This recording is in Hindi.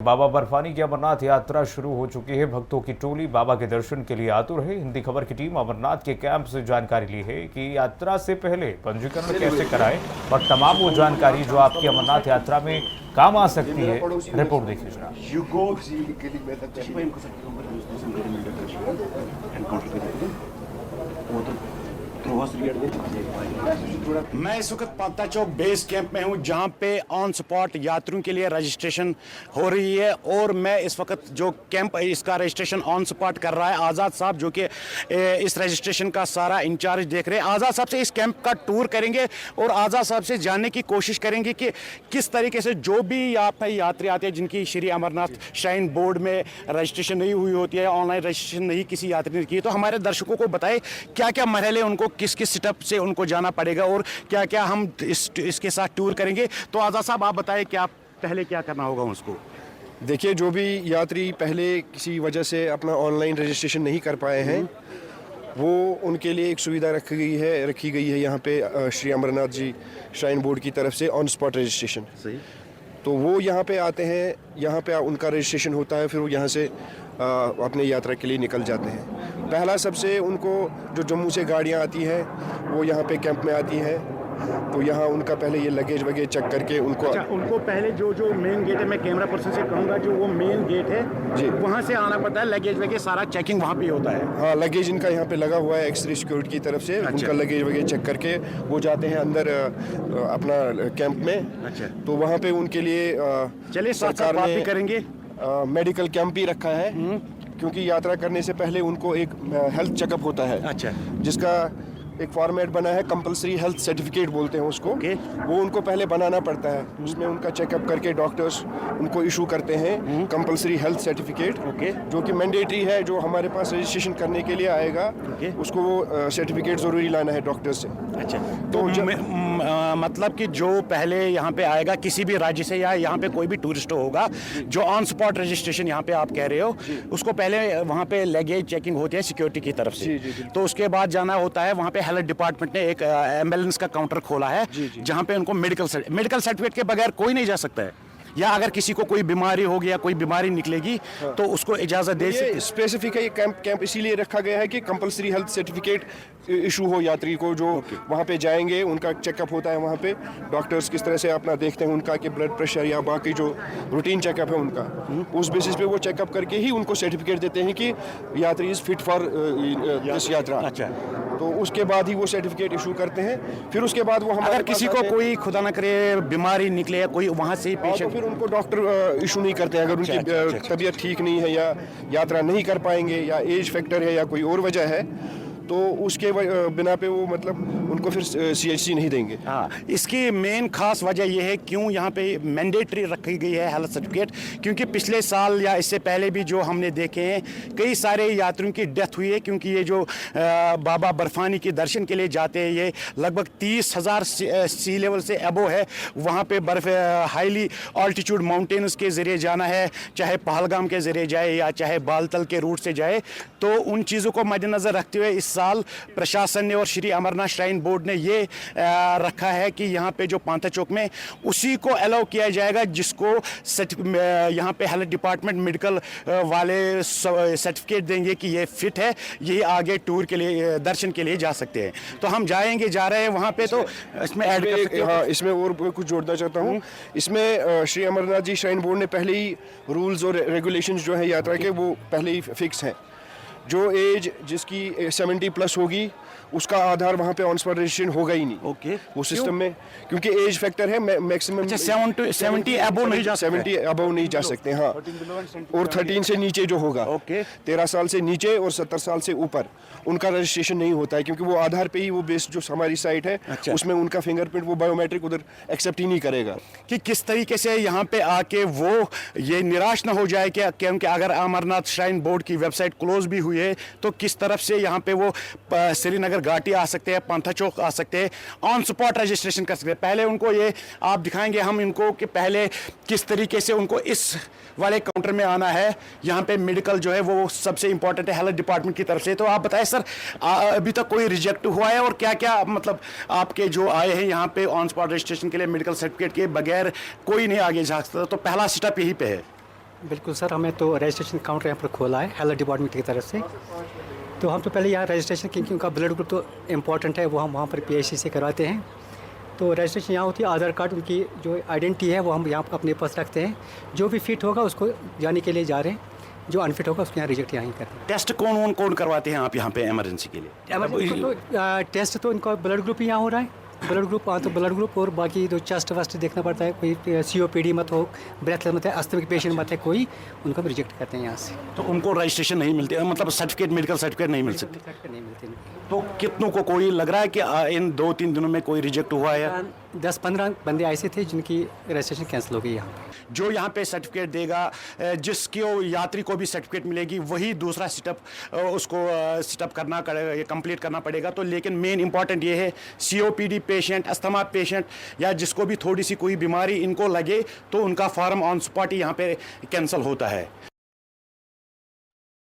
बाबा बर्फानी की अमरनाथ यात्रा शुरू हो चुकी है। भक्तों की टोली बाबा के दर्शन के लिए आतुर है। हिंदी खबर की टीम अमरनाथ के कैंप से जानकारी ली है कि यात्रा से पहले पंजीकरण कैसे कराएं और तमाम वो जानकारी जो आपकी अमरनाथ यात्रा में काम आ सकती है। रिपोर्ट देखिए जरा। मैं इस वक्त पांता चौक बेस कैंप में हूं, जहां पे ऑन स्पॉट यात्रियों के लिए रजिस्ट्रेशन हो रही है। और मैं इस वक्त जो कैंप इसका रजिस्ट्रेशन ऑन स्पॉट कर रहा है आज़ाद साहब, जो कि इस रजिस्ट्रेशन का सारा इंचार्ज देख रहे हैं। आज़ाद साहब से इस कैंप का टूर करेंगे और आज़ाद साहब से जानने की कोशिश करेंगे कि किस तरीके से जो भी यहाँ पे यात्री आते हैं जिनकी श्री अमरनाथ श्राइन बोर्ड में रजिस्ट्रेशन नहीं हुई होती है, ऑनलाइन रजिस्ट्रेशन नहीं किसी यात्री ने की, तो हमारे दर्शकों को बताए क्या क्या मरहले उनको किस किस स्टेप से उनको जाना पड़ेगा और क्या क्या हम इसके साथ टूर करेंगे। तो आज़ाद साहब आप बताएं क्या पहले क्या करना होगा उसको। देखिए, जो भी यात्री पहले किसी वजह से अपना ऑनलाइन रजिस्ट्रेशन नहीं कर पाए हैं, वो उनके लिए एक सुविधा रखी गई है यहाँ पे श्री अमरनाथ जी श्राइन बोर्ड की तरफ से ऑन स्पॉट रजिस्ट्रेशन। सही। तो वो यहाँ पे आते हैं, यहाँ पे उनका रजिस्ट्रेशन होता है, फिर वो यहाँ से अपने यात्रा के लिए निकल जाते हैं। पहला सबसे उनको जो जम्मू से गाड़ियाँ आती हैं वो यहाँ पे कैंप में आती हैं, तो यहाँ उनका पहले ये लगेज वगैरह चेक करके उनको पहले जो मेन गेट है, मैं कैमरा पर्सन से कहूँगा, जो वो मेन गेट है जी, वहाँ से आना पड़ता है। लगेज वगैरह सारा चेकिंग वहाँ पे होता है। हाँ, लगेज इनका यहाँ पे लगा हुआ है एक्स रे सिक्योरिटी की तरफ से। उनका लगेज वगैरह चेक करके वो जाते हैं अंदर अपना कैंप में। अच्छा। तो वहाँ पे उनके लिए चलिए सरकार बात भी ने करेंगे। मेडिकल कैंप भी रखा है, क्योंकि यात्रा करने से पहले उनको एक हेल्थ चेकअप होता है। अच्छा। जिसका एक फॉर्मेट बना है, कंपलसरी हेल्थ सर्टिफिकेट बोलते हैं उसको। वो उनको पहले बनाना पड़ता है। उसमें उनका चेकअप करके डॉक्टर्स उनको इशू करते हैं कंपलसरी हेल्थ सर्टिफिकेट, जो कि मैंडेटरी है। जो हमारे पास रजिस्ट्रेशन करने के लिए आएगा उसको वो सर्टिफिकेट ज़रूरी लाना है डॉक्टर से। अच्छा। तो मतलब कि जो पहले यहाँ पे आएगा किसी भी राज्य से या यहाँ पे कोई भी टूरिस्ट होगा, जो ऑन स्पॉट रजिस्ट्रेशन यहाँ पे आप कह रहे हो, उसको पहले वहाँ पे लगेज चेकिंग होती है सिक्योरिटी की तरफ से। तो उसके बाद जाना होता है वहाँ पे हेल्थ डिपार्टमेंट ने एक एम्बुलेंस का काउंटर खोला है, जहाँ पे उनको मेडिकल सर्टिफिकेट के बगैर कोई नहीं जा सकता है, या अगर किसी को कोई बीमारी होगी या कोई बीमारी निकलेगी तो उसको इजाजत दे सकते। स्पेसिफिक है ये कैंप इसीलिए रखा गया है कि कंपलसरी हेल्थ सर्टिफिकेट इशू हो यात्री को। जो वहाँ पे जाएंगे उनका चेकअप होता है, वहाँ पे डॉक्टर्स किस तरह से अपना देखते हैं उनका कि ब्लड प्रेशर या बाकी जो रूटीन चेकअप है उनका, उस बेसिस पे वो चेकअप करके ही उनको सर्टिफिकेट देते हैं कि यात्री इज फिट फॉर दिस यात्रा। अच्छा। तो उसके बाद ही वो सर्टिफिकेट इशू करते हैं। फिर उसके बाद वो अगर किसी को कोई खुदा न करे बीमारी निकले या कोई वहाँ से ही पेशेंट, फिर उनको डॉक्टर इशू नहीं करते हैं। अगर उनकी तबीयत ठीक नहीं है या यात्रा नहीं कर पाएंगे या एज फैक्टर है या कोई और वजह है, तो उसके बिना पे वो मतलब उनको फिर CHC नहीं देंगे। हाँ, इसकी मेन खास वजह यह है क्यों यहाँ पे मैंडेटरी रखी गई है हेल्थ सर्टिफिकेट, क्योंकि पिछले साल या इससे पहले भी जो हमने देखे हैं कई सारे यात्रियों की डेथ हुई है, क्योंकि ये जो बाबा बर्फानी के दर्शन के लिए जाते हैं, ये लगभग 30,000 सी लेवल से अबो है। वहाँ पे बर्फ हाईली ऑल्टीट्यूड माउंटेन्स के ज़रिए जाना है, चाहे पहलगाम के ज़रिए जाए या चाहे बालतल के रूट से जाए। तो उन चीज़ों को मद्देनज़र रखते हुए इस साल प्रशासन ने और श्री अमरनाथ श्राइन बोर्ड ने ये रखा है कि यहाँ पे जो पांता चौक में उसी को अलाउ किया जाएगा जिसको यहाँ पे हेल्थ डिपार्टमेंट मेडिकल वाले सर्टिफिकेट देंगे कि ये फिट है, ये आगे टूर के लिए दर्शन के लिए जा सकते हैं। तो हम जा रहे हैं वहाँ पे। तो इसमें ऐड कर सकते हैं। हाँ, इसमें और कुछ जोड़ना चाहता हूँ। इसमें श्री अमरनाथ जी श्राइन बोर्ड ने पहले ही रूल्स और रेगुलेशंस जो है यात्रा के वो पहले ही फिक्स हैं। जो एज जिसकी 70 प्लस होगी उसका आधार वहाँ पे ऑन स्पॉट रजिस्ट्रेशन होगा ही नहीं। ओके। वो सिस्टम में, क्योंकि एज फैक्टर है मैक्सिमम 70 अबव नहीं जा सकते। 70 अबव नहीं जा सकते। हाँ, और 13 से नीचे जो होगा, 13 साल से नीचे और 70 साल से ऊपर उनका रजिस्ट्रेशन नहीं होता है, क्योंकि वो आधार पे ही वो बेस्ड जो हमारी साइट है उसमें उनका फिंगरप्रिंट वो बायोमेट्रिक उधर एक्सेप्ट ही नहीं करेगा। कि किस तरीके से यहाँ पे आके वो ये निराश ना हो जाए कि क्योंकि अगर अमरनाथ श्राइन बोर्ड की वेबसाइट क्लोज भी हुई है तो किस तरफ से यहाँ पे वो श्रीनगर घाटी आ सकते हैं, पांथा चौक आ सकते हैं, ऑन स्पॉट रजिस्ट्रेशन कर सकते हैं। पहले उनको ये आप दिखाएंगे हम इनको कि पहले किस तरीके से उनको इस वाले काउंटर में आना है। यहाँ पे मेडिकल जो है वो सबसे इंपॉर्टेंट है हेल्थ डिपार्टमेंट की तरफ से। तो आप बताएं सर, अभी तक कोई रिजेक्ट हुआ है और क्या क्या मतलब आपके जो आए हैं यहाँ पे ऑन स्पॉट रजिस्ट्रेशन के लिए मेडिकल सर्टिफिकेट के बगैर कोई नहीं आगे जा सकता, तो पहला स्टेप यहीं पे है। बिल्कुल सर, हमें तो रजिस्ट्रेशन काउंटर यहाँ पर खोला है हेल्थ डिपार्टमेंट की तरफ से। तो हम तो पहले यहाँ रजिस्ट्रेशन, क्योंकि उनका ब्लड ग्रुप तो इम्पॉर्टेंट है, वो हम वहाँ पर पीएचसी से करवाते हैं। तो रजिस्ट्रेशन यहाँ होती है, आधार कार्ड, उनकी जो आइडेंटिटी है वो हम यहाँ अपने पास रखते हैं। जो भी फिट होगा उसको जाने के लिए जा रहे हैं, जो अनफिट होगा उसको यहाँ रिजेक्ट यहाँ ही करते हैं। टेस्ट कौन करवाते हैं आप यहाँ पे इमरजेंसी के लिए? एमरजेंसी तो टेस्ट तो इनका ब्लड ग्रुप ही यहाँ हो रहा है, ब्लड ग्रुप। हाँ, तो ब्लड ग्रुप और बाकी जो चेस्ट वेस्ट देखना पड़ता है, कोई सीओपीडी मत हो, ब्रेथलेस मत है, अस्थमिक पेशेंट मत है कोई, उनको भी रिजेक्ट करते हैं यहाँ से। तो उनको रजिस्ट्रेशन नहीं मिलती, मतलब सर्टिफिकेट, मेडिकल सर्टिफिकेट नहीं मिल सकती? नहीं मिलते इनको। तो कितनों को कोई लग रहा है कि इन 2-3 दिनों में कोई रिजेक्ट हुआ है? 10-15 बंदे ऐसे थे जिनकी रजिस्ट्रेशन कैंसिल हो गई यहाँ पे। जो यहाँ पे सर्टिफिकेट देगा, जिसके यात्री को भी सर्टिफिकेट मिलेगी, वही दूसरा सेटअप उसको सेटअप करना, कंप्लीट करना पड़ेगा। तो लेकिन मेन इंपॉर्टेंट ये है, सीओपीडी पेशेंट, अस्थमा पेशेंट या जिसको भी थोड़ी सी कोई बीमारी इनको लगे तो उनका फॉर्म ऑन स्पॉट ही यहाँ पे कैंसिल होता है।